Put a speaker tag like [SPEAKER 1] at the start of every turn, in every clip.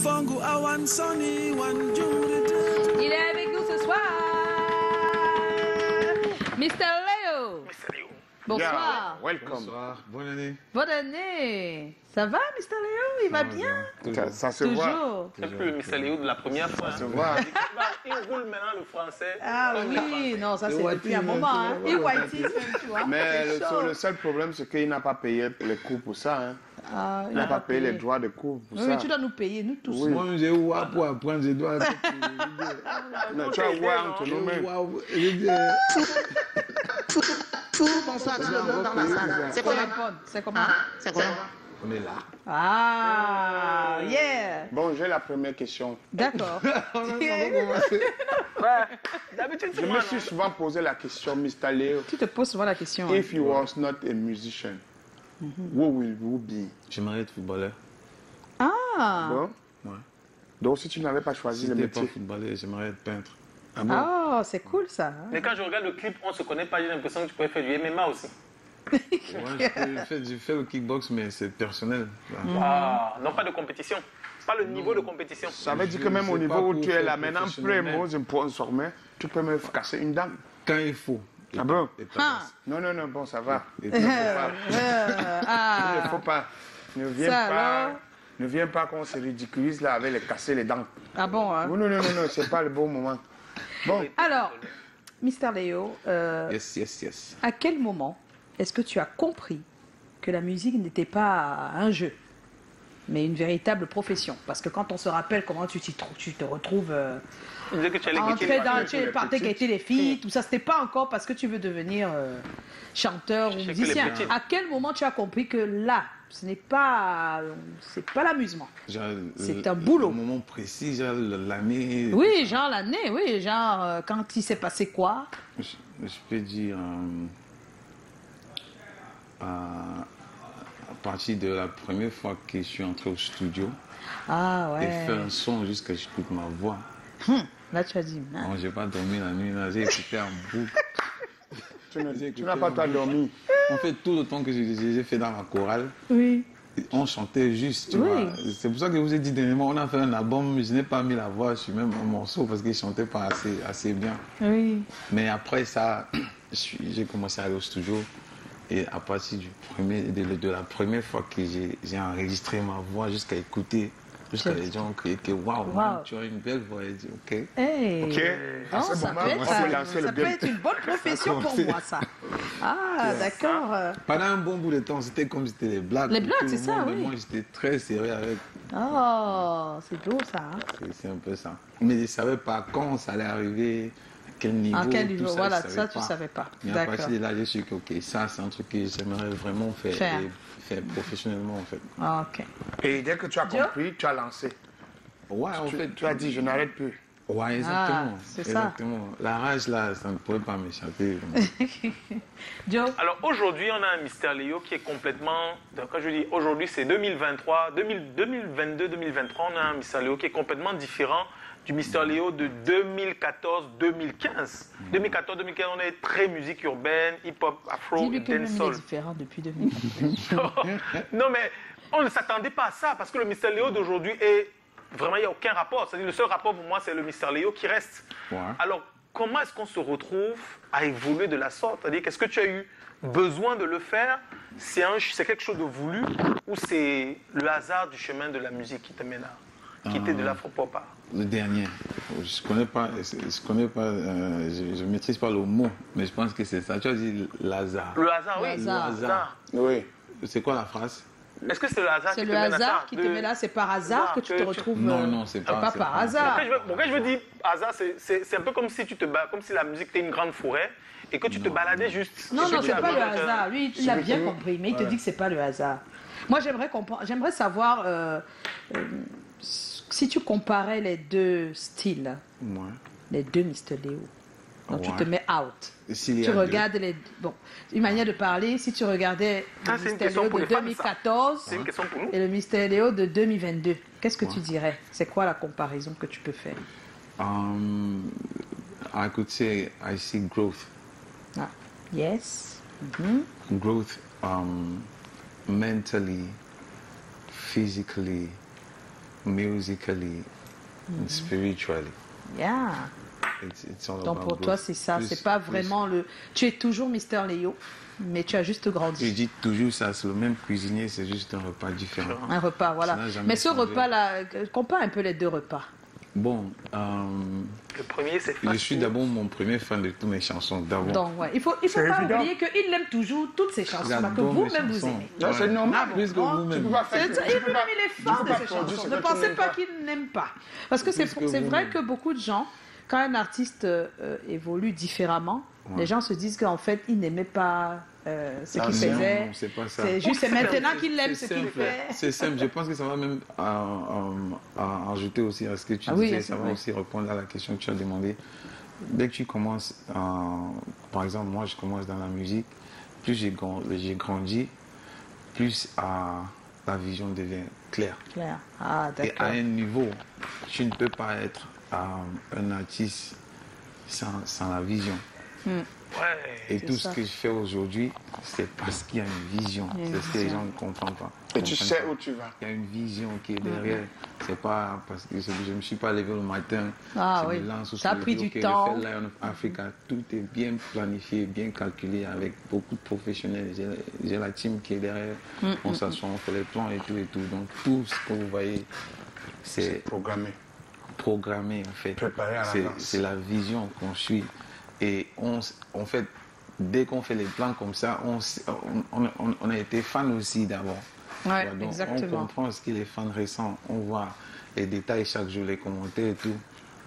[SPEAKER 1] Il est avec nous ce soir. Mr. Léo. Bonsoir.
[SPEAKER 2] Yeah, welcome. Bonsoir. Bonne année.
[SPEAKER 1] Bonne année. Ça va, Mr. Léo? Il va bien?
[SPEAKER 2] Ça se voit.
[SPEAKER 3] C'est plus le Mr. Léo de la première fois.
[SPEAKER 2] Ça se voit.
[SPEAKER 3] Il roule maintenant le français.
[SPEAKER 1] Ah oui, non, ça c'est depuis un moment. Hein. Et Whitey, tu vois.
[SPEAKER 2] Mais le seul problème, c'est qu'il n'a pas payé les coûts pour ça. Hein.
[SPEAKER 1] Ah,
[SPEAKER 2] il n'a pas payé les droits de cours pour ça.
[SPEAKER 1] Oui, tu dois nous payer, nous tous.
[SPEAKER 2] Oui.
[SPEAKER 4] Moi, j'ai ouah pour apprendre, je dois.
[SPEAKER 2] Non, tu as ouah entre nos mains.
[SPEAKER 5] Bonsoir, dans la salle.
[SPEAKER 1] C'est comment? C'est comment?
[SPEAKER 5] C'est quoi?
[SPEAKER 4] On est là.
[SPEAKER 1] Ah, yeah.
[SPEAKER 2] Bon, j'ai la première question.
[SPEAKER 1] D'accord.
[SPEAKER 3] D'habitude,
[SPEAKER 2] Je me suis souvent posé la question, Mr. Léo.
[SPEAKER 1] Tu te poses souvent la question.
[SPEAKER 2] If you was not a musician, what will you be?
[SPEAKER 4] J'aimerais être footballeur.
[SPEAKER 1] Ah.
[SPEAKER 2] Bon?
[SPEAKER 4] Ouais.
[SPEAKER 2] Donc, si tu n'avais pas choisi
[SPEAKER 4] Si
[SPEAKER 2] le
[SPEAKER 4] j'étais pas
[SPEAKER 2] métier.
[SPEAKER 4] footballeur, j'aimerais être peintre.
[SPEAKER 2] Ah bon?
[SPEAKER 1] Oh, c'est cool ça. Hein?
[SPEAKER 3] Mais quand je regarde le clip, on ne se connaît pas. J'ai l'impression que tu pourrais faire du MMA aussi.
[SPEAKER 4] Ouais, je fais le kickbox, mais c'est personnel.
[SPEAKER 3] Ah, non, pas de compétition. Pas le niveau de compétition.
[SPEAKER 2] Ça veut dire que même au
[SPEAKER 4] sais
[SPEAKER 2] niveau
[SPEAKER 4] pas
[SPEAKER 2] où
[SPEAKER 4] pour
[SPEAKER 2] tu es
[SPEAKER 4] faire
[SPEAKER 2] là, maintenant,
[SPEAKER 4] professionnel.
[SPEAKER 2] près, moi, je peux en sortir, tu peux me casser une dame.
[SPEAKER 4] Quand il faut.
[SPEAKER 2] Ah bon?
[SPEAKER 4] Et pas
[SPEAKER 2] Non, bon, ça va.
[SPEAKER 4] Et
[SPEAKER 2] Il ne faut
[SPEAKER 1] Ah.
[SPEAKER 2] pas. Ne viens
[SPEAKER 1] Ça,
[SPEAKER 2] pas.
[SPEAKER 1] alors?
[SPEAKER 2] Ne viens pas qu'on se ridiculise là avec les casser les dents.
[SPEAKER 1] Ah bon, hein?
[SPEAKER 2] Non, c'est pas le bon moment. Bon,
[SPEAKER 1] Alors, Mr. Léo,
[SPEAKER 4] Yes.
[SPEAKER 1] à quel moment est-ce que tu as compris que la musique n'était pas un jeu, mais une véritable profession? Parce que quand on se rappelle comment tu te retrouves
[SPEAKER 3] Il disait que tu allais
[SPEAKER 1] entré dans
[SPEAKER 2] les
[SPEAKER 1] tu partais
[SPEAKER 2] petites.
[SPEAKER 1] guetter les filles, tout ça, c'était pas encore parce que tu veux devenir chanteur ou
[SPEAKER 3] Je sais que les
[SPEAKER 1] musicien.
[SPEAKER 3] petites.
[SPEAKER 1] À quel moment tu as compris que là, c'est pas l'amusement? C'est un boulot.
[SPEAKER 4] Au moment précis, genre l'année.
[SPEAKER 1] Oui, genre l'année, oui, genre quand il s'est passé quoi?
[SPEAKER 4] Je peux dire. À partir de la première fois que je suis entré au studio
[SPEAKER 1] Ah
[SPEAKER 4] et
[SPEAKER 1] ouais.
[SPEAKER 4] faire un son jusqu'à ce que j'écoute ma voix.
[SPEAKER 1] Là tu as dit. Ah.
[SPEAKER 4] Bon, j'ai pas dormi la nuit, là, j'ai écouté en boucle.
[SPEAKER 2] tu n'as pas toi dormi.
[SPEAKER 4] En fait, tout le temps que j'ai fait dans la chorale,
[SPEAKER 1] Oui.
[SPEAKER 4] on chantait juste, tu
[SPEAKER 1] Oui.
[SPEAKER 4] vois. C'est pour ça que je vous ai dit dernièrement, on a fait un album, je n'ai pas mis la voix sur même un morceau parce qu'il ne chantait pas assez bien.
[SPEAKER 1] Oui.
[SPEAKER 4] Mais après ça, j'ai commencé à aller au studio. Et à partir de la première fois que j'ai enregistré ma voix jusqu'à écouter, jusqu'à les gens crier que waouh,
[SPEAKER 1] Wow.
[SPEAKER 4] tu as une belle voix. Et dit ok.
[SPEAKER 1] Hey.
[SPEAKER 2] Ok.
[SPEAKER 1] Non,
[SPEAKER 2] À ce
[SPEAKER 1] ça
[SPEAKER 2] moment,
[SPEAKER 1] peut,
[SPEAKER 2] on
[SPEAKER 1] être,
[SPEAKER 2] peut lancer le
[SPEAKER 1] ça peut
[SPEAKER 2] game.
[SPEAKER 1] être une bonne profession pour moi, ça. Ah, d'accord.
[SPEAKER 4] Pendant un bon bout de temps, c'était comme si c'était les blagues.
[SPEAKER 1] Les
[SPEAKER 4] pour
[SPEAKER 1] blagues,
[SPEAKER 4] tout le
[SPEAKER 1] c'est ça,
[SPEAKER 4] monde,
[SPEAKER 1] oui.
[SPEAKER 4] mais moi, j'étais très sérieux avec.
[SPEAKER 1] Oh, c'est beau, ça. Hein?
[SPEAKER 4] C'est un peu ça. Mais je ne savais pas quand ça allait arriver, à quel niveau.
[SPEAKER 1] À quel
[SPEAKER 4] tout
[SPEAKER 1] niveau?
[SPEAKER 4] ça,
[SPEAKER 1] Voilà,
[SPEAKER 4] je
[SPEAKER 1] ça, tu
[SPEAKER 4] pas.
[SPEAKER 1] savais pas.
[SPEAKER 4] Mais à
[SPEAKER 1] D'accord.
[SPEAKER 4] partir de là, j'ai su que ok, ça, c'est un truc que j'aimerais vraiment faire,
[SPEAKER 1] Faire.
[SPEAKER 4] et faire professionnellement, en fait.
[SPEAKER 1] Ah, ok.
[SPEAKER 2] Et dès que tu as
[SPEAKER 1] Joe?
[SPEAKER 2] compris, tu as lancé.
[SPEAKER 4] Ouais, en fait.
[SPEAKER 2] Tu as dit, je n'arrête plus.
[SPEAKER 4] Ouais, exactement.
[SPEAKER 1] c'est ça.
[SPEAKER 4] Exactement. La rage, là, ça ne pourrait pas m'échapper.
[SPEAKER 1] Joe?
[SPEAKER 3] Alors aujourd'hui, on a un Mr. Léo qui est complètement. Donc, quand je dis aujourd'hui, c'est 2023, 2022, 2023, on a un Mr. Léo qui est complètement différent du Mr. Léo de 2014-2015. 2014-2015, on est très musique urbaine, hip-hop, afro,
[SPEAKER 1] Dis-lui que même il est
[SPEAKER 3] dancehall.
[SPEAKER 1] différent depuis 2000.
[SPEAKER 3] Non, mais on ne s'attendait pas à ça parce que le Mr. Léo d'aujourd'hui est. Vraiment, il n'y a aucun rapport. C'est-à-dire, le seul rapport pour moi, c'est le Mr. Léo qui reste.
[SPEAKER 4] Ouais.
[SPEAKER 3] Alors, comment est-ce qu'on se retrouve à évoluer de la sorte? C'est-à-dire, qu'est-ce que tu as eu besoin de le faire? C'est quelque chose de voulu ou c'est le hasard du chemin de la musique qui te mène à quitter de l'afro-pop?
[SPEAKER 4] Le dernier. Je maîtrise pas le mot, mais je pense que c'est ça. Tu as dit Lazare.
[SPEAKER 3] Le hasard, oui.
[SPEAKER 1] Le hasard.
[SPEAKER 3] Le hasard.
[SPEAKER 2] Oui.
[SPEAKER 4] C'est quoi la phrase?
[SPEAKER 3] Est-ce que c'est le hasard
[SPEAKER 1] C'est
[SPEAKER 3] qui
[SPEAKER 1] le
[SPEAKER 3] te mène à ça?
[SPEAKER 1] hasard qui te met là, c'est par hasard que tu te retrouves.
[SPEAKER 4] Non, c'est pas.
[SPEAKER 1] Pas
[SPEAKER 4] c'est
[SPEAKER 1] par
[SPEAKER 4] pas-
[SPEAKER 1] hasard.
[SPEAKER 3] Pourquoi je veux dire hasard, c'est un peu comme si comme si la musique était une grande forêt et que tu te baladais juste.
[SPEAKER 1] Non,
[SPEAKER 3] Et que
[SPEAKER 1] non,
[SPEAKER 3] tu
[SPEAKER 1] c'est
[SPEAKER 3] avais
[SPEAKER 1] pas le
[SPEAKER 3] un-
[SPEAKER 1] hasard. Lui, il a bien compris, mais il te dit que c'est pas le hasard. Moi, j'aimerais savoir si tu comparais les deux styles,
[SPEAKER 4] Ouais.
[SPEAKER 1] les deux Mr. Léo. Donc, tu
[SPEAKER 4] Ouais.
[SPEAKER 1] te mets out.
[SPEAKER 4] S'il y
[SPEAKER 1] Tu
[SPEAKER 4] a deux.
[SPEAKER 1] regardes les. Bon, une manière de parler, si tu regardais
[SPEAKER 3] Ça,
[SPEAKER 1] le
[SPEAKER 3] c'est une
[SPEAKER 1] Mr.
[SPEAKER 3] question
[SPEAKER 1] Léo
[SPEAKER 3] pour
[SPEAKER 1] de
[SPEAKER 3] les fans, ça.
[SPEAKER 1] 2014
[SPEAKER 3] C'est une question pour nous.
[SPEAKER 1] et le Mr. Léo de 2022, qu'est-ce que tu dirais? C'est quoi la comparaison que tu peux faire?
[SPEAKER 4] I could say I see growth.
[SPEAKER 1] Ah, yes. Mhm.
[SPEAKER 4] Growth mentally, physically, musically and spiritually.
[SPEAKER 1] Yeah.
[SPEAKER 4] It's all
[SPEAKER 1] Donc
[SPEAKER 4] about
[SPEAKER 1] pour toi,
[SPEAKER 4] growth.
[SPEAKER 1] c'est ça.
[SPEAKER 4] Plus-
[SPEAKER 1] C'est pas
[SPEAKER 4] plus-
[SPEAKER 1] vraiment le. Tu es toujours Mister Léo, mais tu as juste
[SPEAKER 4] Je
[SPEAKER 1] grandi.
[SPEAKER 4] dis toujours ça, c'est le même cuisinier, c'est juste un repas différent.
[SPEAKER 1] Un repas, voilà.
[SPEAKER 4] Ça n'a jamais
[SPEAKER 1] Mais ce
[SPEAKER 4] changé.
[SPEAKER 1] repas-là, compare un peu les deux repas.
[SPEAKER 4] Bon,
[SPEAKER 3] Le premier, c'est
[SPEAKER 4] je
[SPEAKER 3] fast
[SPEAKER 4] suis
[SPEAKER 3] food.
[SPEAKER 4] d'abord mon premier fan de toutes mes chansons. D'abord.
[SPEAKER 1] Donc, ouais. Il faut pas
[SPEAKER 2] évident.
[SPEAKER 1] oublier qu'il aime toujours toutes ces chansons-là que
[SPEAKER 4] J'adore mes
[SPEAKER 1] vous-même vous
[SPEAKER 4] chansons.
[SPEAKER 1] aimez.
[SPEAKER 2] Non, c'est normal.
[SPEAKER 4] Plus que
[SPEAKER 1] Bon,
[SPEAKER 4] vous-même.
[SPEAKER 2] Tu peux pas faire.
[SPEAKER 1] Il
[SPEAKER 2] tu peux pas-
[SPEAKER 1] est fan
[SPEAKER 2] tu peux
[SPEAKER 1] de
[SPEAKER 2] pas
[SPEAKER 1] ces
[SPEAKER 2] produire
[SPEAKER 1] chansons.
[SPEAKER 2] ce
[SPEAKER 1] Ne
[SPEAKER 2] que tu
[SPEAKER 1] pensez
[SPEAKER 2] n'aimes
[SPEAKER 1] pas
[SPEAKER 2] pas.
[SPEAKER 1] qu'il n'aime pas. Parce que c'est
[SPEAKER 4] Plus que
[SPEAKER 1] vrai
[SPEAKER 4] vous-même.
[SPEAKER 1] que beaucoup de gens, quand un artiste évolue différemment, les gens se disent qu'en fait, il n'aimait pas ce qu'il
[SPEAKER 4] Non,
[SPEAKER 1] faisait.
[SPEAKER 4] non, c'est pas ça.
[SPEAKER 1] C'est maintenant qu'il aime ce
[SPEAKER 4] C'est
[SPEAKER 1] qu'il
[SPEAKER 4] simple.
[SPEAKER 1] fait.
[SPEAKER 4] C'est simple. Je pense que ça va même ajouter aussi à ce que tu
[SPEAKER 1] Ah oui,
[SPEAKER 4] disais.
[SPEAKER 1] c'est
[SPEAKER 4] Ça va
[SPEAKER 1] vrai.
[SPEAKER 4] aussi répondre à la question que tu as demandé. Dès que tu commences, par exemple, moi je commence dans la musique, plus j'ai grandi, plus la vision devient claire.
[SPEAKER 1] Claire. Ah,
[SPEAKER 4] Et à
[SPEAKER 1] d'accord.
[SPEAKER 4] un niveau, tu ne peux pas être un artiste sans la vision.
[SPEAKER 3] Ouais.
[SPEAKER 4] Et
[SPEAKER 1] C'est
[SPEAKER 4] tout
[SPEAKER 1] ça.
[SPEAKER 4] ce que je fais aujourd'hui, c'est parce qu'il y a une vision.
[SPEAKER 1] Il y a une
[SPEAKER 4] C'est ce que les
[SPEAKER 1] vision.
[SPEAKER 4] gens ne comprennent pas.
[SPEAKER 2] Et tu
[SPEAKER 4] Comprennent
[SPEAKER 2] sais
[SPEAKER 4] pas.
[SPEAKER 2] où tu vas.
[SPEAKER 4] Il y a une vision qui est derrière. C'est pas parce que je ne me suis pas levé le matin.
[SPEAKER 1] Ah
[SPEAKER 4] je
[SPEAKER 1] oui.
[SPEAKER 4] me lance
[SPEAKER 1] Ça a pris du
[SPEAKER 4] OK,
[SPEAKER 1] temps.
[SPEAKER 4] je fais Lion of Africa. Tout est bien planifié, bien calculé avec beaucoup de professionnels. J'ai la team qui est derrière. On s'assoit, on fait les plans et tout et tout. Donc tout ce que vous voyez, c'est
[SPEAKER 2] Programmé.
[SPEAKER 4] programmé en fait.
[SPEAKER 2] Préparé à l'avance.
[SPEAKER 4] C'est la vision qu'on suit. Et en fait, dès qu'on fait les plans comme ça, on a été fans aussi d'abord.
[SPEAKER 1] Ouais,
[SPEAKER 4] Tu vois, donc,
[SPEAKER 1] exactement.
[SPEAKER 4] on comprend ce que les fans récents, on voit les détails chaque jour, les commentaires et tout.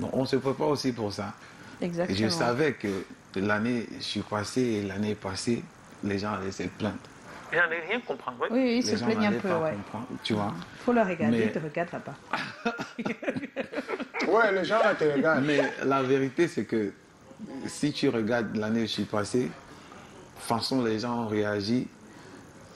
[SPEAKER 4] Donc on se prépare aussi pour ça. Et
[SPEAKER 1] Exactement.
[SPEAKER 4] je savais que l'année, je suis passé et l'année passée, les gens allaient se plaindre.
[SPEAKER 3] Et j'en ai rien comprendre. Ouais.
[SPEAKER 1] Oui, ils
[SPEAKER 4] Les
[SPEAKER 1] se
[SPEAKER 4] gens
[SPEAKER 1] plaignent un
[SPEAKER 4] n'allaient
[SPEAKER 1] peu,
[SPEAKER 4] pas
[SPEAKER 1] ouais.
[SPEAKER 4] comprendre, tu vois.
[SPEAKER 1] Faut le regarder,
[SPEAKER 4] Mais-
[SPEAKER 1] ils te regardent là-bas.
[SPEAKER 2] Ouais, les gens là te regardent.
[SPEAKER 4] Mais la vérité, c'est que si tu regardes l'année où je suis passé, façon les gens ont réagi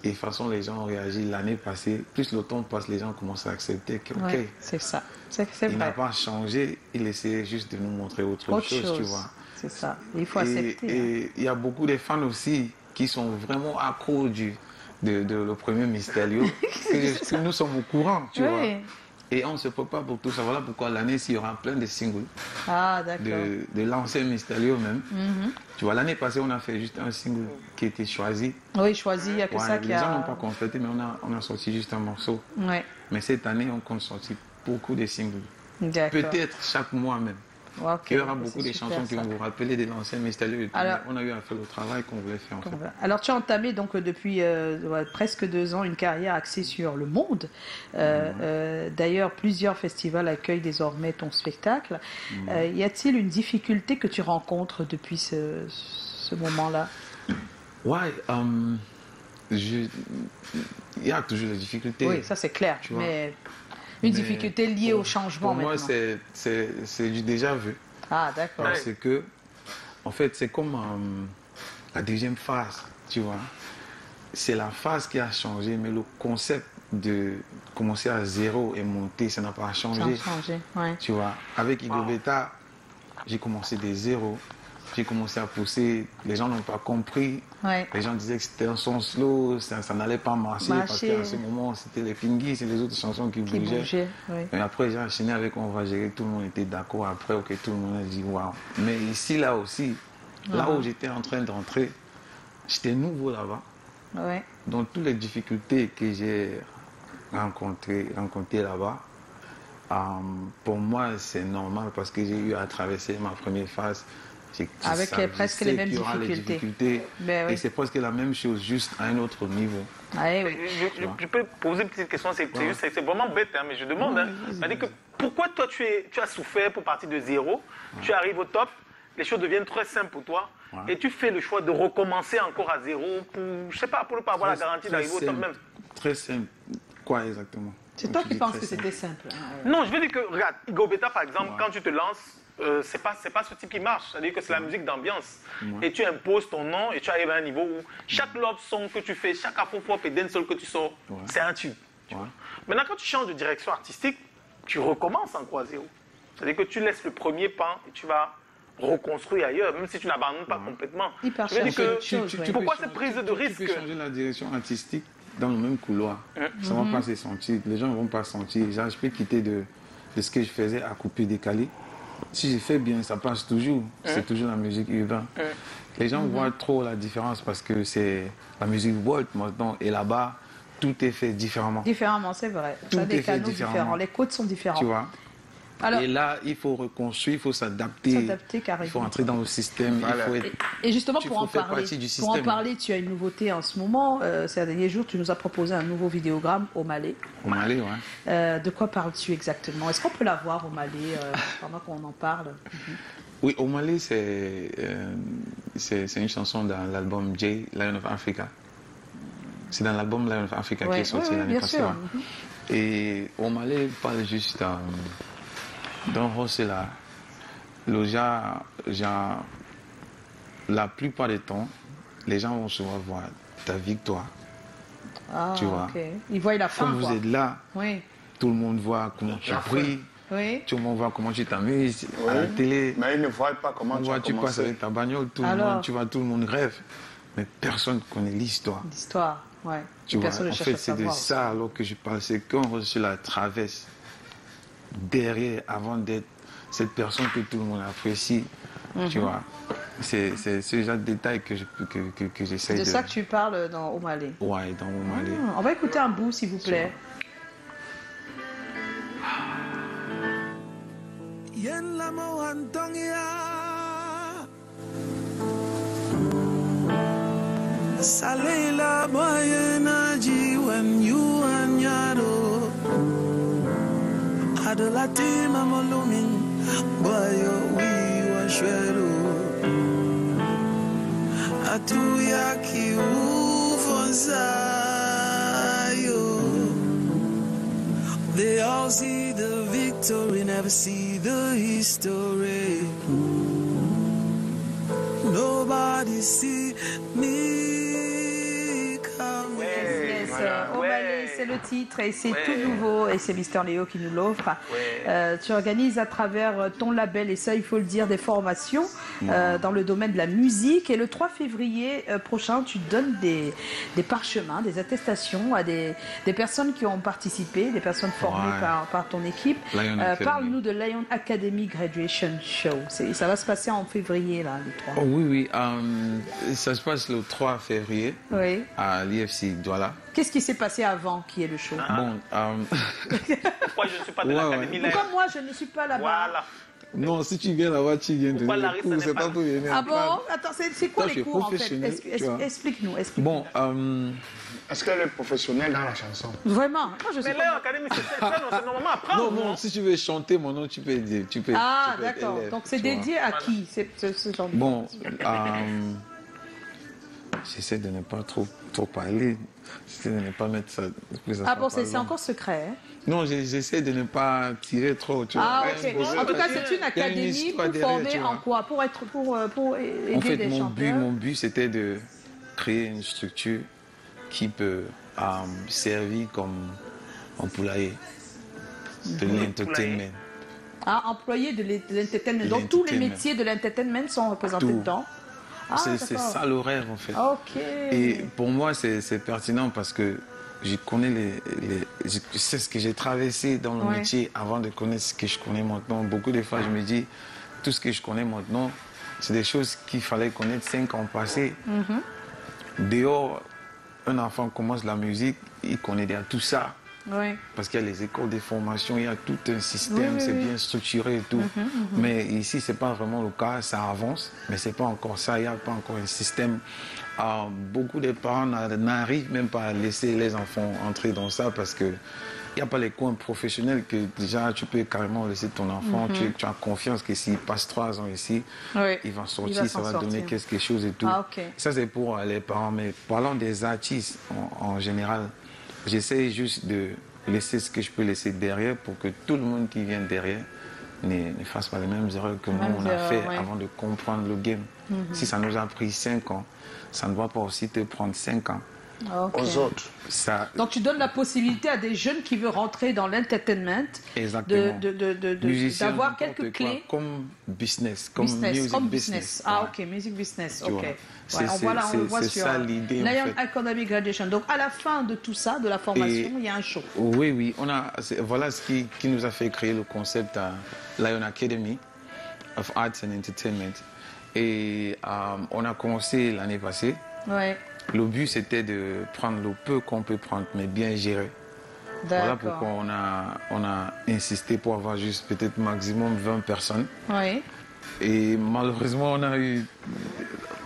[SPEAKER 4] et façon les gens ont réagi l'année passée, plus le temps passe, les gens commencent à accepter que, ok,
[SPEAKER 1] Ouais, c'est ça. C'est
[SPEAKER 4] il n'a
[SPEAKER 1] vrai.
[SPEAKER 4] pas changé, il essayait juste de nous montrer autre
[SPEAKER 1] Autre
[SPEAKER 4] chose, tu
[SPEAKER 1] chose.
[SPEAKER 4] vois.
[SPEAKER 1] C'est ça. Il faut accepter. hein.
[SPEAKER 4] Et il y a beaucoup de fans aussi qui sont vraiment accros de le premier Mysterio, que nous sommes au courant, tu vois.
[SPEAKER 1] Oui.
[SPEAKER 4] Et on se prépare pour tout ça. Voilà pourquoi l'année-ci, il y aura plein de singles
[SPEAKER 1] Ah, d'accord.
[SPEAKER 4] de l'ancien Mysterio même.
[SPEAKER 1] Mhm.
[SPEAKER 4] Tu vois, l'année passée, on a fait juste un single qui était choisi.
[SPEAKER 1] Oui, choisi, il n'y a que
[SPEAKER 4] Ouais,
[SPEAKER 1] ça
[SPEAKER 4] les
[SPEAKER 1] qui
[SPEAKER 4] gens n'ont
[SPEAKER 1] a.
[SPEAKER 4] pas complété, mais on a sorti juste un morceau.
[SPEAKER 1] Ouais,
[SPEAKER 4] Mais cette année, on compte sortir beaucoup de singles.
[SPEAKER 1] d'accord.
[SPEAKER 4] Peut-être chaque mois même.
[SPEAKER 1] Ok,
[SPEAKER 4] Il y aura
[SPEAKER 1] c'est
[SPEAKER 4] beaucoup de
[SPEAKER 1] super,
[SPEAKER 4] chansons qui
[SPEAKER 1] ça.
[SPEAKER 4] vont vous rappeler de l'ancien Mysterio. Et tout,
[SPEAKER 1] Alors-
[SPEAKER 4] mais on a eu à faire le travail qu'on voulait faire en fait.
[SPEAKER 1] Alors, tu as entamé donc depuis presque 2 ans une carrière axée sur le monde. D'ailleurs, plusieurs festivals accueillent désormais ton spectacle. Y a-t-il une difficulté que tu rencontres depuis ce moment-là?
[SPEAKER 4] Ouais, il y a toujours des difficultés.
[SPEAKER 1] Oui, ça c'est clair.
[SPEAKER 4] Tu vois.
[SPEAKER 1] Mais une
[SPEAKER 4] Mais
[SPEAKER 1] difficulté liée au changement
[SPEAKER 4] Pour moi,
[SPEAKER 1] maintenant.
[SPEAKER 4] c'est du déjà vu.
[SPEAKER 1] Ah, d'accord.
[SPEAKER 4] Parce que, en fait, c'est comme la deuxième phase, tu vois. C'est la phase qui a changé, mais le concept de commencer à zéro et monter, ça n'a pas
[SPEAKER 1] Ça a
[SPEAKER 4] changé.
[SPEAKER 1] changé, ouais.
[SPEAKER 4] Tu vois, avec Igo Beta, j'ai commencé des zéros. J'ai commencé à pousser, les gens n'ont pas compris.
[SPEAKER 1] Ouais.
[SPEAKER 4] Les gens disaient que c'était un son slow, ça n'allait pas marcher, parce
[SPEAKER 1] Marcher.
[SPEAKER 4] qu'à ce moment, c'était les Pinguis, c'est les autres chansons qui
[SPEAKER 1] Qui
[SPEAKER 4] bougeaient.
[SPEAKER 1] bougeait, oui.
[SPEAKER 4] Et après, j'ai enchaîné avec On va gérer, tout le monde était d'accord. Après, ok, tout le monde a dit waouh. Mais ici, là aussi, là où j'étais en train d'entrer, j'étais nouveau là-bas.
[SPEAKER 1] Ouais.
[SPEAKER 4] Donc, toutes les difficultés que j'ai rencontrées là-bas, pour moi, c'est normal parce que j'ai eu à traverser ma première phase.
[SPEAKER 1] Avec presque les mêmes
[SPEAKER 4] qu'il y aura les
[SPEAKER 1] difficultés. Ben oui.
[SPEAKER 4] Et c'est presque la même chose, juste à un autre niveau.
[SPEAKER 1] Ah, eh oui.
[SPEAKER 3] Je peux poser une petite question, c'est vraiment bête, hein, mais je demande. Hein. C'est-à-dire que pourquoi toi tu as souffert pour partir de zéro, tu arrives au top, les choses deviennent très simples pour toi, et tu fais le choix de recommencer encore à zéro pour, je sais pas, pour ne pas avoir la garantie d'arriver au top même.
[SPEAKER 4] Très simple. Quoi exactement?
[SPEAKER 1] C'est toi
[SPEAKER 4] Tu
[SPEAKER 1] qui
[SPEAKER 4] dis
[SPEAKER 1] penses
[SPEAKER 4] très
[SPEAKER 1] que
[SPEAKER 4] simple.
[SPEAKER 1] c'était simple. hein.
[SPEAKER 3] Non, je veux dire que, regarde, Igo Beta par exemple, quand tu te lances, c'est pas ce type qui marche. C'est-à-dire que c'est la musique d'ambiance. Et tu imposes ton nom et tu arrives à un niveau où chaque love song que tu fais, chaque afro-pop et dancehall que tu sors, c'est un tube. tu vois. Maintenant, quand tu changes de direction artistique, tu recommences encore à zéro. C'est-à-dire que tu laisses le premier pan et tu vas reconstruire ailleurs, même si tu n'abandonnes pas complètement.
[SPEAKER 1] Hyper
[SPEAKER 3] Je veux dire
[SPEAKER 1] chercher
[SPEAKER 3] que
[SPEAKER 1] autre chose, ouais.
[SPEAKER 3] Pourquoi cette prise de
[SPEAKER 4] Tu
[SPEAKER 3] risque?
[SPEAKER 4] peux changer la direction artistique dans le même couloir. Ça ne va pas se sentir. Les gens ne vont pas sentir. Genre, je peux quitter de ce que je faisais à couper décalé. Si je fais bien, ça passe toujours. C'est toujours la musique urbaine. Les gens voient trop la différence parce que c'est la musique world maintenant. Et là-bas, tout est fait différemment.
[SPEAKER 1] Différemment, c'est vrai.
[SPEAKER 4] Tout
[SPEAKER 1] Ça a des
[SPEAKER 4] est fait
[SPEAKER 1] canaux différents. Les codes sont différents.
[SPEAKER 4] Tu vois.
[SPEAKER 1] Alors,
[SPEAKER 4] et là, il faut reconstruire, il faut s'adapter.
[SPEAKER 1] S'adapter carrément.
[SPEAKER 4] Il faut entrer dans le système.
[SPEAKER 2] Voilà.
[SPEAKER 4] Il faut être...
[SPEAKER 1] et justement,
[SPEAKER 4] Tu
[SPEAKER 1] pour en
[SPEAKER 4] faut faire
[SPEAKER 1] parler,
[SPEAKER 4] partie du
[SPEAKER 1] pour en
[SPEAKER 4] système.
[SPEAKER 1] parler, tu as une nouveauté en ce moment. Ces derniers jours, tu nous as proposé un nouveau vidéogramme au Malais.
[SPEAKER 4] Au Mali, ouais.
[SPEAKER 1] De quoi parles-tu exactement? Est-ce qu'on peut la voir au Malais pendant qu'on en parle?
[SPEAKER 4] Oui, au Mali, c'est une chanson dans l'album J, Lion of Africa. C'est dans l'album Lion of Africa qui est sorti l'année
[SPEAKER 1] bien
[SPEAKER 4] passée.
[SPEAKER 1] sûr.
[SPEAKER 4] Ouais. Et au Mali, parle juste dans là. Le genre, la plupart du temps, les gens vont souvent voir ta victoire.
[SPEAKER 1] Ah,
[SPEAKER 4] Tu vois.
[SPEAKER 1] ok. Ils voient la fin,
[SPEAKER 4] Comme
[SPEAKER 1] quoi.
[SPEAKER 4] vous êtes là,
[SPEAKER 1] Oui,
[SPEAKER 4] tout le monde voit comment tu pries,
[SPEAKER 1] oui.
[SPEAKER 4] tout le monde voit comment tu t'amuses à la télé.
[SPEAKER 2] Mais ils ne voient pas comment
[SPEAKER 4] On
[SPEAKER 2] tu
[SPEAKER 4] voit,
[SPEAKER 2] as
[SPEAKER 4] tu passes
[SPEAKER 2] commencé.
[SPEAKER 4] avec ta bagnole, tout le
[SPEAKER 1] Alors
[SPEAKER 4] monde, tu vois, tout le monde rêve. Mais personne ne connaît l'histoire.
[SPEAKER 1] L'histoire, ouais.
[SPEAKER 4] Tu vois,
[SPEAKER 1] Personne ne
[SPEAKER 4] en
[SPEAKER 1] cherche
[SPEAKER 4] fait,
[SPEAKER 1] à
[SPEAKER 4] c'est de
[SPEAKER 1] savoir.
[SPEAKER 4] ça alors que je parle. C'est qu'on reçoit la traverse derrière avant d'être cette personne que tout le monde apprécie. Tu vois, c'est ce genre de détails que j'essaie
[SPEAKER 1] C'est
[SPEAKER 4] de...
[SPEAKER 1] de ça que tu parles au Malais.
[SPEAKER 4] Ouais, dans mon Mali.
[SPEAKER 1] On va écouter un bout, s'il vous plaît.
[SPEAKER 6] Yen la mo antongia Salela boyena ji when you anyaro Adolati mamolumin boyo we washweru Atuyaki ufonzayo They all see the victory, never see the history. Nobody see me coming.
[SPEAKER 1] Yes,
[SPEAKER 3] voilà.
[SPEAKER 1] au
[SPEAKER 3] Ouais.
[SPEAKER 1] Malais, c'est le titre et c'est
[SPEAKER 3] Ouais.
[SPEAKER 1] tout nouveau et c'est Mister Léo qui nous l'offre. Tu organises à travers ton label, et ça il faut le dire, des formations dans le domaine de la musique, et le 3 février prochain tu donnes des parchemins, des attestations à des personnes qui ont participé, des personnes formées
[SPEAKER 4] Ouais.
[SPEAKER 1] par ton équipe.
[SPEAKER 4] Lion Academy.
[SPEAKER 1] Parle-nous de Lion Academy Graduation Show. Ça va se passer en février là, le 3.
[SPEAKER 4] Oh, oui, ça se passe le 3 février
[SPEAKER 1] Oui.
[SPEAKER 4] à l'IFC Douala.
[SPEAKER 1] Qu'est-ce qui s'est passé avant qui est le show?
[SPEAKER 4] Bon,
[SPEAKER 3] Pourquoi je ne suis pas de
[SPEAKER 4] Ouais,
[SPEAKER 3] l'académie là?
[SPEAKER 1] Pourquoi moi je ne suis pas là-bas?
[SPEAKER 3] Voilà.
[SPEAKER 4] non, si tu viens là-bas, tu viens de
[SPEAKER 3] Pourquoi
[SPEAKER 4] le
[SPEAKER 3] Larissa
[SPEAKER 4] cours,
[SPEAKER 3] n'est
[SPEAKER 4] c'est
[SPEAKER 3] pas
[SPEAKER 4] pas
[SPEAKER 3] là?
[SPEAKER 4] pour venir.
[SPEAKER 1] Ah bon? Attends, c'est quoi
[SPEAKER 4] Toi,
[SPEAKER 1] les
[SPEAKER 4] tu es
[SPEAKER 1] cours en fait?
[SPEAKER 4] professionnel, tu vois.
[SPEAKER 1] Explique-nous.
[SPEAKER 4] Bon,
[SPEAKER 2] Est-ce qu'elle est professionnelle dans la chanson?
[SPEAKER 1] Vraiment? Moi je suis
[SPEAKER 3] Mais
[SPEAKER 1] pas...
[SPEAKER 3] là, l'académie, c'est normalement apprendre.
[SPEAKER 4] non, si tu veux chanter mon nom, tu peux dire.
[SPEAKER 1] Ah
[SPEAKER 4] tu peux être
[SPEAKER 1] d'accord.
[SPEAKER 4] élève,
[SPEAKER 1] Donc c'est
[SPEAKER 4] tu vois.
[SPEAKER 1] dédié à qui ce genre de...
[SPEAKER 4] Bon, j'essaie de ne pas trop parler. J'essaie de ne pas mettre ça. que ça
[SPEAKER 1] Ah
[SPEAKER 4] soit
[SPEAKER 1] bon,
[SPEAKER 4] pas
[SPEAKER 1] c'est
[SPEAKER 4] long.
[SPEAKER 1] encore secret. Hein?
[SPEAKER 4] Non, j'essaie de ne pas tirer trop. Tu
[SPEAKER 1] Ah
[SPEAKER 4] vois.
[SPEAKER 1] ok. En tout cas, c'est une
[SPEAKER 4] Il y a une
[SPEAKER 1] académie
[SPEAKER 4] histoire
[SPEAKER 1] pour
[SPEAKER 4] derrière,
[SPEAKER 1] former
[SPEAKER 4] tu vois.
[SPEAKER 1] en quoi? Pour aider
[SPEAKER 4] En fait,
[SPEAKER 1] des
[SPEAKER 4] mon
[SPEAKER 1] chanteurs.
[SPEAKER 4] but, c'était de créer une structure qui peut servir comme un poulailler de l'entertainment.
[SPEAKER 1] Ah, employé de l'entertainment.
[SPEAKER 4] De
[SPEAKER 1] Donc tous les
[SPEAKER 4] l'entertainment.
[SPEAKER 1] métiers de l'entertainment sont représentés
[SPEAKER 4] Tout.
[SPEAKER 1] dedans. Ah,
[SPEAKER 4] C'est
[SPEAKER 1] d'accord.
[SPEAKER 4] ça le rêve, en fait.
[SPEAKER 1] Ok.
[SPEAKER 4] Et pour moi, c'est pertinent parce que je connais je sais ce que j'ai traversé dans le
[SPEAKER 1] Ouais.
[SPEAKER 4] métier avant de connaître ce que je connais maintenant. Beaucoup de fois, je me dis, tout ce que je connais maintenant, c'est des choses qu'il fallait connaître 5 ans passés. Dehors, un enfant commence la musique, il connaît déjà tout ça.
[SPEAKER 1] Oui.
[SPEAKER 4] Parce qu'il y a les écoles de formation, il y a tout un système,
[SPEAKER 1] Oui,
[SPEAKER 4] c'est
[SPEAKER 1] oui.
[SPEAKER 4] bien structuré et tout. Mais ici, ce n'est pas vraiment le cas, ça avance, mais ce n'est pas encore ça, il n'y a pas encore un système. Beaucoup de parents n'arrivent même pas à laisser les enfants entrer dans ça parce qu'il n'y a pas les coins professionnels que déjà tu peux carrément laisser ton enfant, tu as confiance que s'il passe 3 ans ici,
[SPEAKER 1] Oui.
[SPEAKER 4] il va sortir,
[SPEAKER 1] Il va
[SPEAKER 4] ça
[SPEAKER 1] s'en
[SPEAKER 4] va
[SPEAKER 1] sortir.
[SPEAKER 4] donner quelque chose et tout.
[SPEAKER 1] Ah, ok.
[SPEAKER 4] Ça, c'est pour les parents. Mais parlant des artistes en général, j'essaie juste de laisser ce que je peux laisser derrière pour que tout le monde qui vient derrière ne fasse pas les mêmes erreurs que nous,
[SPEAKER 1] Mêmes
[SPEAKER 4] on a
[SPEAKER 1] erreurs,
[SPEAKER 4] fait
[SPEAKER 1] ouais.
[SPEAKER 4] avant de comprendre le game. Si ça nous a pris 5 ans, ça ne doit pas aussi te prendre 5 ans
[SPEAKER 1] Ok.
[SPEAKER 2] aux autres.
[SPEAKER 4] Ça,
[SPEAKER 1] Donc tu donnes la possibilité à des jeunes qui veulent rentrer dans l'entertainment
[SPEAKER 4] exactement. Musicien,
[SPEAKER 1] d'avoir
[SPEAKER 4] n'importe
[SPEAKER 1] quelques
[SPEAKER 4] quoi,
[SPEAKER 1] clés.
[SPEAKER 4] comme business, comme music
[SPEAKER 1] comme
[SPEAKER 4] business.
[SPEAKER 1] Ah
[SPEAKER 4] Ouais.
[SPEAKER 1] ok, music business,
[SPEAKER 4] Tu
[SPEAKER 1] ok.
[SPEAKER 4] vois.
[SPEAKER 1] Ouais,
[SPEAKER 4] C'est-
[SPEAKER 1] on le voit
[SPEAKER 4] c'est
[SPEAKER 1] sur
[SPEAKER 4] ça l'idée, en
[SPEAKER 1] Lion
[SPEAKER 4] fait.
[SPEAKER 1] Academy Graduation. Donc à la fin de tout ça, de la formation, il y a un show.
[SPEAKER 4] Oui, oui. Voilà ce qui nous a fait créer le concept à Lion Academy of Arts and Entertainment. Et on a commencé l'année passée.
[SPEAKER 1] Ouais,
[SPEAKER 4] Le but, c'était de prendre le peu qu'on peut prendre, mais bien gérer. Voilà
[SPEAKER 1] d'accord.
[SPEAKER 4] pourquoi on a insisté pour avoir juste peut-être maximum 20 personnes.
[SPEAKER 1] Oui.
[SPEAKER 4] Et malheureusement, on a eu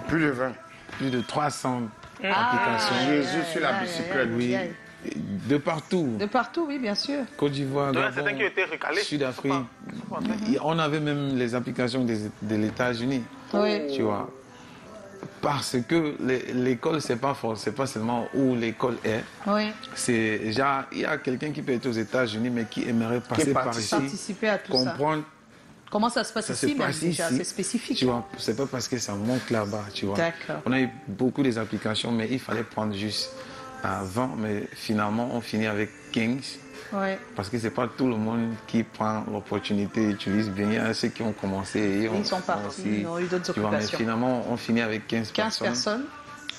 [SPEAKER 2] Plus de 20.
[SPEAKER 4] plus de 300
[SPEAKER 1] Ah,
[SPEAKER 4] applications.
[SPEAKER 2] Jésus sur la
[SPEAKER 1] aïe, aïe,
[SPEAKER 2] bicyclette.
[SPEAKER 1] aïe,
[SPEAKER 4] Oui,
[SPEAKER 1] aïe.
[SPEAKER 4] de partout.
[SPEAKER 1] De partout, oui, bien sûr.
[SPEAKER 4] Côte d'Ivoire,
[SPEAKER 3] Donc, il y en a
[SPEAKER 4] Gabon,
[SPEAKER 3] certains qui ont été recalés.
[SPEAKER 4] Sud-Afrique.
[SPEAKER 3] Faut pas entrer.
[SPEAKER 4] On avait même les applications de l'États-Unis.
[SPEAKER 1] Oui.
[SPEAKER 4] Tu vois. Parce que l'école, c'est pas seulement où l'école est.
[SPEAKER 1] Oui.
[SPEAKER 4] C'est genre, il y a quelqu'un qui peut être aux États-Unis, mais qui aimerait passer par ici,
[SPEAKER 1] Participer à tout ça.
[SPEAKER 4] comprendre.
[SPEAKER 1] Comment ça se passe
[SPEAKER 4] Ça se
[SPEAKER 1] ici, même
[SPEAKER 4] passe
[SPEAKER 1] déjà?
[SPEAKER 4] ici.
[SPEAKER 1] C'est spécifique.
[SPEAKER 4] Tu vois, c'est pas parce que ça manque là-bas, tu vois.
[SPEAKER 1] D'accord.
[SPEAKER 4] On a eu beaucoup des applications, mais il fallait prendre juste 20, mais finalement, on finit avec 15.
[SPEAKER 1] Oui.
[SPEAKER 4] Parce que c'est pas tout le monde qui prend l'opportunité, utilise bien. Il y a ceux qui ont commencé et
[SPEAKER 1] Ils sont partis, ils ont eu d'autres
[SPEAKER 4] tu vois, mais
[SPEAKER 1] occupations.
[SPEAKER 4] finalement, on finit avec 15
[SPEAKER 1] 15 personnes.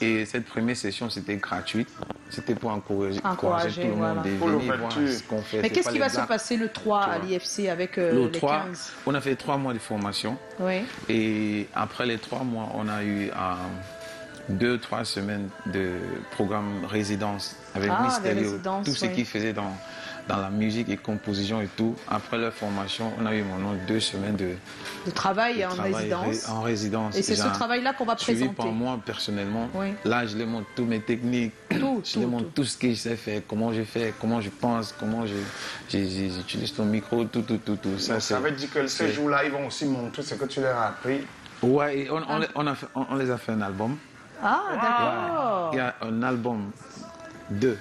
[SPEAKER 4] Et cette première session, c'était gratuite. C'était pour encourager
[SPEAKER 1] Encourager,
[SPEAKER 4] tout le monde
[SPEAKER 1] voilà.
[SPEAKER 4] de
[SPEAKER 2] Pour
[SPEAKER 4] venir voir
[SPEAKER 2] l'ouverture.
[SPEAKER 4] ce qu'on fait.
[SPEAKER 1] Mais
[SPEAKER 4] C'est
[SPEAKER 1] qu'est-ce
[SPEAKER 4] pas
[SPEAKER 1] qui
[SPEAKER 4] les
[SPEAKER 1] va se
[SPEAKER 4] blagues.
[SPEAKER 1] passer le 3 à
[SPEAKER 4] vois.
[SPEAKER 1] l'IFC avec
[SPEAKER 4] Le
[SPEAKER 1] les
[SPEAKER 4] 3,
[SPEAKER 1] 15?
[SPEAKER 4] on a fait 3 mois de formation.
[SPEAKER 1] Oui.
[SPEAKER 4] Et après les 3 mois, on a eu 2-3 semaines de programme résidence avec
[SPEAKER 1] Ah,
[SPEAKER 4] Mysterio.
[SPEAKER 1] les résidences,
[SPEAKER 4] Tout ce
[SPEAKER 1] oui.
[SPEAKER 4] qu'ils faisaient dans la musique et composition et tout. Après leur formation, on a eu maintenant 2 semaines de
[SPEAKER 1] De travail en
[SPEAKER 4] travail
[SPEAKER 1] résidence.
[SPEAKER 4] en résidence.
[SPEAKER 1] Et c'est ce
[SPEAKER 4] Genre,
[SPEAKER 1] travail-là qu'on va
[SPEAKER 4] suivi
[SPEAKER 1] présenter.
[SPEAKER 4] par moi personnellement.
[SPEAKER 1] Oui.
[SPEAKER 4] Là, je les montre toutes mes techniques.
[SPEAKER 1] Tout,
[SPEAKER 4] je les montre tout ce que je sais faire, comment je fais, comment je pense, comment j'utilise ton micro, tout.
[SPEAKER 2] Ça veut dire que ces jours-là, ils vont aussi montrer ce que tu leur as appris.
[SPEAKER 4] Ouais, et on les a fait un album.
[SPEAKER 1] Ah, d'accord.
[SPEAKER 4] Il y a un album 2.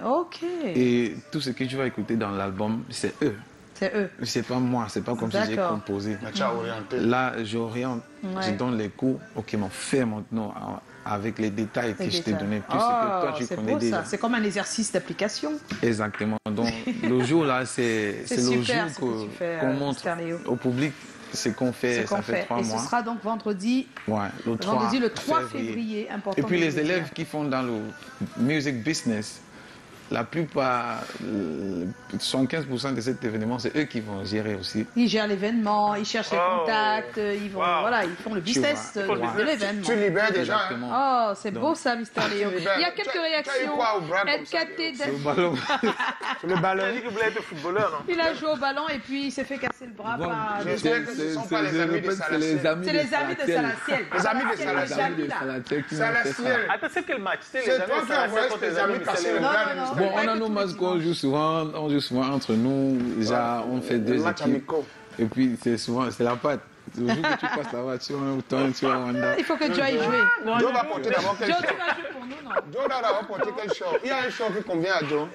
[SPEAKER 1] Ok.
[SPEAKER 4] Et tout ce que tu vas écouter dans l'album, c'est eux.
[SPEAKER 1] C'est eux.
[SPEAKER 4] C'est pas moi, c'est pas comme si j'ai
[SPEAKER 1] D'accord.
[SPEAKER 4] composé.
[SPEAKER 2] Mais tu as orienté.
[SPEAKER 4] Là, j'oriente,
[SPEAKER 1] Ouais.
[SPEAKER 4] je donne les cours. Ok, m'en fais maintenant avec les détails que je t'ai donnés, plus ce que toi tu
[SPEAKER 1] c'est
[SPEAKER 4] connais
[SPEAKER 1] beau
[SPEAKER 4] déjà.
[SPEAKER 1] ça. C'est comme un exercice d'application.
[SPEAKER 4] Exactement. Donc, le jour là, c'est
[SPEAKER 1] C'est
[SPEAKER 4] le jour
[SPEAKER 1] super ce que tu fais,
[SPEAKER 4] qu'on montre
[SPEAKER 1] Mr. Léo.
[SPEAKER 4] au public ce qu'on fait.
[SPEAKER 1] Ce qu'on
[SPEAKER 4] Ça fait 3
[SPEAKER 1] Et
[SPEAKER 4] mois.
[SPEAKER 1] ce sera donc vendredi
[SPEAKER 4] Ouais, le 3
[SPEAKER 1] février, important.
[SPEAKER 4] Et puis
[SPEAKER 1] de
[SPEAKER 4] les
[SPEAKER 1] le dire.
[SPEAKER 4] élèves qui font dans le music business, la plupart, 75% de cet événement, c'est eux qui vont gérer aussi.
[SPEAKER 1] Ils gèrent l'événement, ils cherchent les
[SPEAKER 3] Oh.
[SPEAKER 1] contacts, ils vont,
[SPEAKER 3] Wow.
[SPEAKER 1] voilà, ils font le business
[SPEAKER 4] vois.
[SPEAKER 1] de,
[SPEAKER 3] Ils font le
[SPEAKER 1] de
[SPEAKER 3] business.
[SPEAKER 1] l'événement.
[SPEAKER 2] Tu libères déjà. hein.
[SPEAKER 4] Exactement.
[SPEAKER 1] Oh, c'est
[SPEAKER 4] Donc-
[SPEAKER 1] beau ça, Mr. Léo.
[SPEAKER 2] libères.
[SPEAKER 1] Il y a quelques
[SPEAKER 2] Tu as eu
[SPEAKER 1] réactions.
[SPEAKER 2] quoi au bras comme ça,
[SPEAKER 1] LKT,
[SPEAKER 4] C'est au ballon.
[SPEAKER 2] Le
[SPEAKER 3] Il
[SPEAKER 2] ballon.
[SPEAKER 3] a dit que vous voulez être footballeur. Non?
[SPEAKER 1] il a joué au ballon et puis il s'est fait casser le bras
[SPEAKER 4] Bon,
[SPEAKER 1] par...
[SPEAKER 2] J'espère que ce ne sont pas les amis de
[SPEAKER 4] c'est les
[SPEAKER 2] Salatiel.
[SPEAKER 4] amis
[SPEAKER 1] C'est les amis de Salatiel.
[SPEAKER 2] Les amis de
[SPEAKER 1] C'est
[SPEAKER 2] Salatiel.
[SPEAKER 1] les amis, là.
[SPEAKER 4] Salatiel qui m'ont fait ça.
[SPEAKER 2] Salatiel.
[SPEAKER 3] Attends, c'est quel match? C'est les
[SPEAKER 2] C'est
[SPEAKER 3] amis
[SPEAKER 2] toi
[SPEAKER 3] de
[SPEAKER 2] qui as envoyé
[SPEAKER 3] Salatiel contre
[SPEAKER 2] tes
[SPEAKER 3] les
[SPEAKER 2] amis
[SPEAKER 3] amis de
[SPEAKER 2] casser le
[SPEAKER 3] Salatiel.
[SPEAKER 2] bras
[SPEAKER 1] Non,
[SPEAKER 2] de
[SPEAKER 1] non,
[SPEAKER 2] Mr.
[SPEAKER 4] Bon,
[SPEAKER 1] Pas
[SPEAKER 4] on a
[SPEAKER 1] que
[SPEAKER 4] nos
[SPEAKER 1] tous les
[SPEAKER 4] matchs qu'on
[SPEAKER 1] dimanches.
[SPEAKER 4] joue souvent entre nous. Déjà, on fait 2
[SPEAKER 2] matchs
[SPEAKER 4] équipes.
[SPEAKER 2] amicaux.
[SPEAKER 4] Et puis, c'est la patte. Le jour que tu passes là-bas, tu vas au Rwanda.
[SPEAKER 1] Il faut que Joe aille jouer.
[SPEAKER 2] Joe va porter d'abord quel
[SPEAKER 1] Joe,
[SPEAKER 2] show
[SPEAKER 1] tu vas jouer pour nous, non?
[SPEAKER 2] Joe doit d'abord porter quel show Il y a un show qui convient à Joe.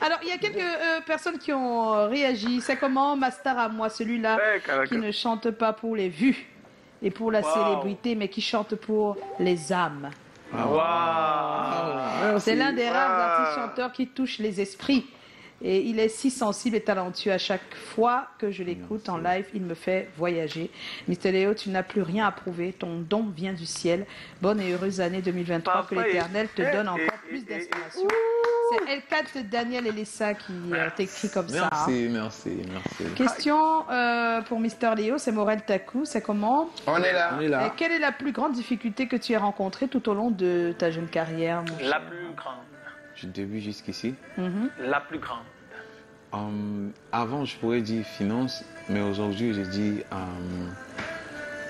[SPEAKER 1] Alors, il y a quelques personnes qui ont réagi. C'est comment ma star à moi, celui-là
[SPEAKER 3] Ouais, caractère.
[SPEAKER 1] qui ne chante pas pour les vues et pour la
[SPEAKER 3] Wow.
[SPEAKER 1] célébrité, mais qui chante pour les âmes.
[SPEAKER 3] Waouh!
[SPEAKER 1] C'est l'un des rares
[SPEAKER 3] Wow.
[SPEAKER 1] artistes chanteurs qui touche les esprits. Et il est si sensible et talentueux. À chaque fois que je l'écoute en live, il me fait voyager. Mr. Léo, tu n'as plus rien à prouver. Ton don vient du ciel. Bonne et heureuse année 2023. Que
[SPEAKER 3] Papa,
[SPEAKER 1] l'Éternel te donne encore
[SPEAKER 3] et-
[SPEAKER 1] plus
[SPEAKER 3] et-
[SPEAKER 1] d'inspiration. C'est L4 Daniel Elessa qui t'écrit comme ça. hein.
[SPEAKER 4] Merci.
[SPEAKER 1] Question pour Mr. Léo, c'est Morel Takou. C'est comment?
[SPEAKER 2] On est là.
[SPEAKER 4] On est
[SPEAKER 1] Et
[SPEAKER 4] là.
[SPEAKER 1] quelle est la plus grande difficulté que tu as rencontrée tout au long de ta jeune carrière, mon
[SPEAKER 3] La
[SPEAKER 1] cher?
[SPEAKER 3] plus grande.
[SPEAKER 4] Du début jusqu'ici.
[SPEAKER 1] Mhm.
[SPEAKER 3] La plus grande.
[SPEAKER 4] Avant, je pourrais dire finance, mais aujourd'hui, je dis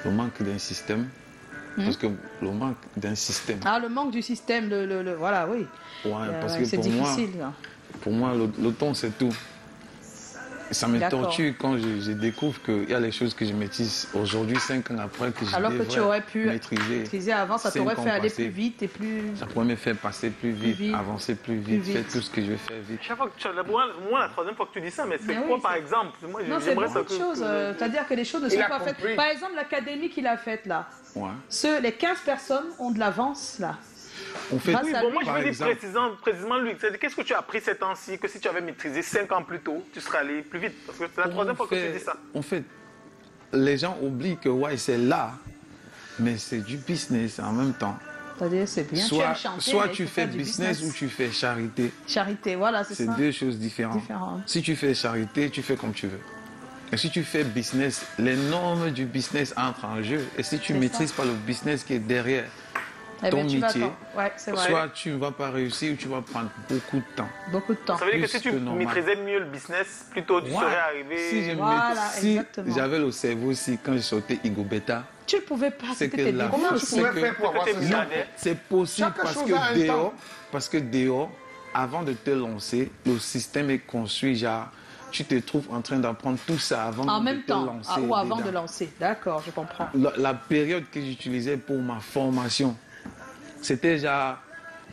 [SPEAKER 4] le manque d'un système. Parce que le manque d'un système.
[SPEAKER 1] Ah, le manque du système, voilà, oui.
[SPEAKER 4] Ouais, parce que
[SPEAKER 1] c'est
[SPEAKER 4] pour
[SPEAKER 1] difficile. ça.
[SPEAKER 4] pour moi, le ton, c'est tout. Ça me
[SPEAKER 1] D'accord.
[SPEAKER 4] torture quand je découvre qu'il y a les choses que je maîtrise aujourd'hui, 5 ans après, que je
[SPEAKER 1] Alors que
[SPEAKER 4] devrais
[SPEAKER 1] tu aurais pu
[SPEAKER 4] maîtriser.
[SPEAKER 1] maîtriser avant, ça
[SPEAKER 4] 5
[SPEAKER 1] t'aurait
[SPEAKER 4] ans
[SPEAKER 1] fait aller
[SPEAKER 4] passés.
[SPEAKER 1] plus vite et plus...
[SPEAKER 4] Ça pourrait me faire passer plus vite,
[SPEAKER 1] vite,
[SPEAKER 4] avancer plus vite,
[SPEAKER 1] plus
[SPEAKER 4] faire
[SPEAKER 1] vite.
[SPEAKER 4] tout ce que je veux faire vite.
[SPEAKER 3] Chaque fois que moi, la troisième fois que tu dis ça, mais c'est
[SPEAKER 1] Mais
[SPEAKER 3] quoi
[SPEAKER 1] oui,
[SPEAKER 3] par
[SPEAKER 1] c'est-
[SPEAKER 3] exemple? Moi,
[SPEAKER 1] Non, c'est
[SPEAKER 3] j'aimerais
[SPEAKER 1] beaucoup de
[SPEAKER 3] ça que-
[SPEAKER 1] choses. C'est-à-dire que les choses ne
[SPEAKER 2] Il
[SPEAKER 1] sont
[SPEAKER 2] a
[SPEAKER 1] pas
[SPEAKER 2] compris.
[SPEAKER 1] faites. Par exemple, l'académie qu'il a faite là.
[SPEAKER 4] Ouais.
[SPEAKER 1] Les 15 personnes ont de l'avance là.
[SPEAKER 4] On fait,
[SPEAKER 1] Grâce
[SPEAKER 3] Oui,
[SPEAKER 1] à
[SPEAKER 3] bon,
[SPEAKER 1] lui.
[SPEAKER 3] moi je
[SPEAKER 4] par
[SPEAKER 3] veux dire
[SPEAKER 4] exemple,
[SPEAKER 3] précisément lui. C'est-à-dire, qu'est-ce que tu as appris ces temps-ci que si tu avais maîtrisé 5 ans plus tôt, tu serais allé plus vite? Parce que c'est la troisième fois que tu dis ça.
[SPEAKER 4] En fait, les gens oublient que ouais, c'est là, mais c'est du business en même temps.
[SPEAKER 1] C'est-à-dire, c'est bien, tu aimes chanter,
[SPEAKER 4] Soit
[SPEAKER 1] mais il
[SPEAKER 4] tu
[SPEAKER 1] faut
[SPEAKER 4] fais
[SPEAKER 1] faire du
[SPEAKER 4] business ou tu fais charité.
[SPEAKER 1] Charité, voilà, c'est
[SPEAKER 4] C'est
[SPEAKER 1] ça.
[SPEAKER 4] deux choses différentes.
[SPEAKER 1] Différentes.
[SPEAKER 4] Si tu fais charité, tu fais comme tu veux. Et si tu fais business, les normes du business entrent en jeu. Et si tu ne
[SPEAKER 1] C'est
[SPEAKER 4] maîtrises
[SPEAKER 1] ça.
[SPEAKER 4] pas le business qui est derrière
[SPEAKER 1] Eh
[SPEAKER 4] ton
[SPEAKER 1] ben, tu vas
[SPEAKER 4] métier,
[SPEAKER 1] ouais, c'est vrai.
[SPEAKER 4] soit tu ne vas pas réussir ou tu vas prendre beaucoup de temps.
[SPEAKER 1] Beaucoup de temps.
[SPEAKER 3] Ça veut dire que
[SPEAKER 4] Plus
[SPEAKER 3] si tu
[SPEAKER 4] que normal.
[SPEAKER 3] maîtrisais mieux le business, plus tôt tu
[SPEAKER 4] Ouais.
[SPEAKER 3] serais arrivé.
[SPEAKER 1] Voilà,
[SPEAKER 4] Si
[SPEAKER 1] exactement.
[SPEAKER 4] j'avais le cerveau aussi quand j'ai sauté Igo Beta,
[SPEAKER 1] Tu ne pouvais pas,
[SPEAKER 4] c'est
[SPEAKER 1] c'était
[SPEAKER 4] que
[SPEAKER 1] tes
[SPEAKER 4] la
[SPEAKER 1] défauts.
[SPEAKER 2] Comment tu
[SPEAKER 4] c'est
[SPEAKER 2] pouvais
[SPEAKER 4] que-
[SPEAKER 2] faire pour avoir
[SPEAKER 3] que
[SPEAKER 2] ce
[SPEAKER 3] t'es
[SPEAKER 2] genre?
[SPEAKER 3] milliardaire.
[SPEAKER 4] c'est possible
[SPEAKER 2] Chaque
[SPEAKER 4] parce
[SPEAKER 2] chose a un temps.
[SPEAKER 4] que dehors, avant de te lancer, le système est construit, genre, tu te trouves en train d'apprendre tout ça avant
[SPEAKER 1] En
[SPEAKER 4] de
[SPEAKER 1] même
[SPEAKER 4] te
[SPEAKER 1] temps,
[SPEAKER 4] lancer.
[SPEAKER 1] ou avant
[SPEAKER 4] dedans.
[SPEAKER 1] de lancer. D'accord, je comprends.
[SPEAKER 4] La période que j'utilisais pour ma formation, c'était genre,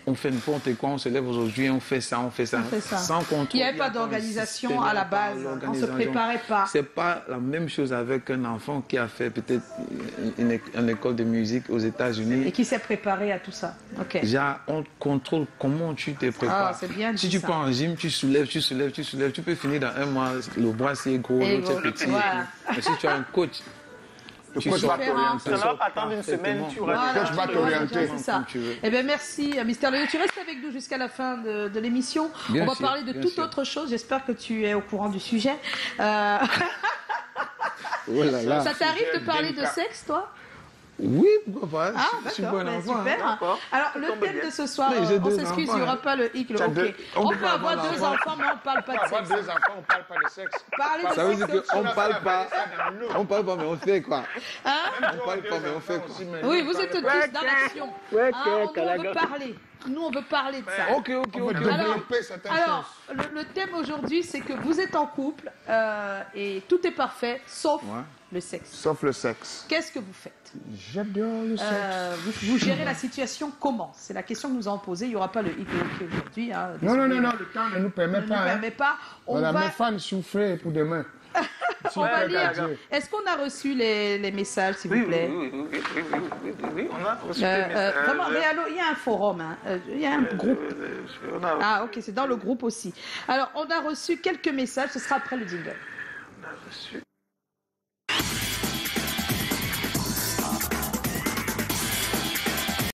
[SPEAKER 4] on fait n'importe quoi, on se lève aujourd'hui, on fait ça,
[SPEAKER 1] On fait ça.
[SPEAKER 4] sans contrôle.
[SPEAKER 1] Il n'y avait pas
[SPEAKER 4] un
[SPEAKER 1] d'organisation
[SPEAKER 4] système,
[SPEAKER 1] à la
[SPEAKER 4] il y a pas
[SPEAKER 1] base. On ne se
[SPEAKER 4] d'organisation.
[SPEAKER 1] préparait pas.
[SPEAKER 4] C'est pas la même chose avec un enfant qui a fait peut-être une école de musique aux
[SPEAKER 1] Et
[SPEAKER 4] États-Unis.
[SPEAKER 1] qui s'est préparé à tout ça. Ok.
[SPEAKER 4] Genre, on contrôle comment tu te prépares.
[SPEAKER 1] Ah, c'est bien
[SPEAKER 4] Si
[SPEAKER 1] dit,
[SPEAKER 4] tu
[SPEAKER 1] ça.
[SPEAKER 4] pars en gym, tu soulèves, tu peux finir dans un mois, le bras c'est gros,
[SPEAKER 1] Et
[SPEAKER 4] l'autre c'est
[SPEAKER 1] gros,
[SPEAKER 4] petit.
[SPEAKER 1] voilà.
[SPEAKER 4] Mais si tu as un coach,
[SPEAKER 2] Le
[SPEAKER 4] tu
[SPEAKER 2] coach
[SPEAKER 4] sors-
[SPEAKER 2] va t'orienter.
[SPEAKER 3] Ça ne va pas attendre une semaine, tu auras
[SPEAKER 1] Voilà,
[SPEAKER 2] Le coach va
[SPEAKER 1] voilà,
[SPEAKER 2] t'orienter.
[SPEAKER 1] c'est ça.
[SPEAKER 4] Comme tu veux.
[SPEAKER 1] Eh bien, merci, Mister Léo. Tu restes avec nous jusqu'à la fin de l'émission.
[SPEAKER 4] Bien
[SPEAKER 1] On va
[SPEAKER 4] sûr,
[SPEAKER 1] parler de
[SPEAKER 4] bien
[SPEAKER 1] toute
[SPEAKER 4] sûr.
[SPEAKER 1] autre chose. J'espère que tu es au courant du sujet.
[SPEAKER 4] Oh là là.
[SPEAKER 1] Ça t'arrive de parler de
[SPEAKER 2] délicat.
[SPEAKER 1] sexe, toi?
[SPEAKER 4] Oui, pourquoi pas.
[SPEAKER 1] Ah,
[SPEAKER 4] je suis
[SPEAKER 1] d'accord,
[SPEAKER 4] bon
[SPEAKER 1] ben,
[SPEAKER 4] enfant.
[SPEAKER 1] super.
[SPEAKER 4] hein.
[SPEAKER 3] D'accord.
[SPEAKER 1] Alors, le
[SPEAKER 3] tombe
[SPEAKER 1] thème
[SPEAKER 3] bien.
[SPEAKER 1] de ce soir,
[SPEAKER 4] Mais j'ai
[SPEAKER 1] on
[SPEAKER 4] deux
[SPEAKER 1] s'excuse, il n'y
[SPEAKER 4] enfants,
[SPEAKER 1] aura
[SPEAKER 4] hein.
[SPEAKER 1] pas le hic.
[SPEAKER 2] Tu as
[SPEAKER 1] Ok.
[SPEAKER 2] deux-
[SPEAKER 1] On
[SPEAKER 4] peut
[SPEAKER 1] peut
[SPEAKER 4] pas
[SPEAKER 1] avoir
[SPEAKER 4] avoir
[SPEAKER 1] 2
[SPEAKER 4] l'enfant.
[SPEAKER 1] enfants, mais on ne parle pas de
[SPEAKER 2] Avoir
[SPEAKER 1] sexe.
[SPEAKER 2] deux enfants, on parle pas de sexe.
[SPEAKER 1] Parler de
[SPEAKER 4] Ça veut
[SPEAKER 1] sexe,
[SPEAKER 4] dire
[SPEAKER 1] c'est autre
[SPEAKER 4] qu'on
[SPEAKER 1] chose.
[SPEAKER 4] parle pas.
[SPEAKER 2] dans l'eau.
[SPEAKER 4] On parle pas, mais on fait quoi.
[SPEAKER 1] Hein?
[SPEAKER 4] On parle pas, mais on fait quoi.
[SPEAKER 1] Oui, vous êtes tous dans l'action.
[SPEAKER 3] Ouais,
[SPEAKER 1] Hein, on veut parler. Nous, on veut parler de ça.
[SPEAKER 4] Ok, ok,
[SPEAKER 2] On peut
[SPEAKER 4] ok.
[SPEAKER 2] développer certaines choses.
[SPEAKER 1] Alors, le thème aujourd'hui, c'est que vous êtes en couple et tout est parfait, sauf
[SPEAKER 4] Ouais.
[SPEAKER 1] le sexe.
[SPEAKER 2] Sauf le sexe.
[SPEAKER 1] Qu'est-ce que vous faites?
[SPEAKER 2] J'adore le sexe.
[SPEAKER 1] Vous gérez la situation comment? C'est la question que nous avons posée. Il n'y aura pas le hic aujourd'hui. Hein,
[SPEAKER 2] Non, non,
[SPEAKER 1] désolé.
[SPEAKER 2] non, le temps ne nous permet
[SPEAKER 1] Ne nous
[SPEAKER 2] pas. hein.
[SPEAKER 1] permet pas. On
[SPEAKER 2] Voilà,
[SPEAKER 1] va,
[SPEAKER 2] mes fans souffrent pour demain.
[SPEAKER 1] on va
[SPEAKER 2] Ouais,
[SPEAKER 1] lire.
[SPEAKER 2] d'accord.
[SPEAKER 1] Est-ce qu'on a reçu les messages, s'il
[SPEAKER 3] Oui,
[SPEAKER 1] vous plaît?
[SPEAKER 3] oui, on a reçu des messages.
[SPEAKER 1] Vraiment, Réalo, il y a un forum, hein, il y a un groupe.
[SPEAKER 3] On a
[SPEAKER 1] Ah, ok, c'est dans le groupe aussi. Alors, on a reçu quelques messages, ce sera après le jingle.
[SPEAKER 3] reçu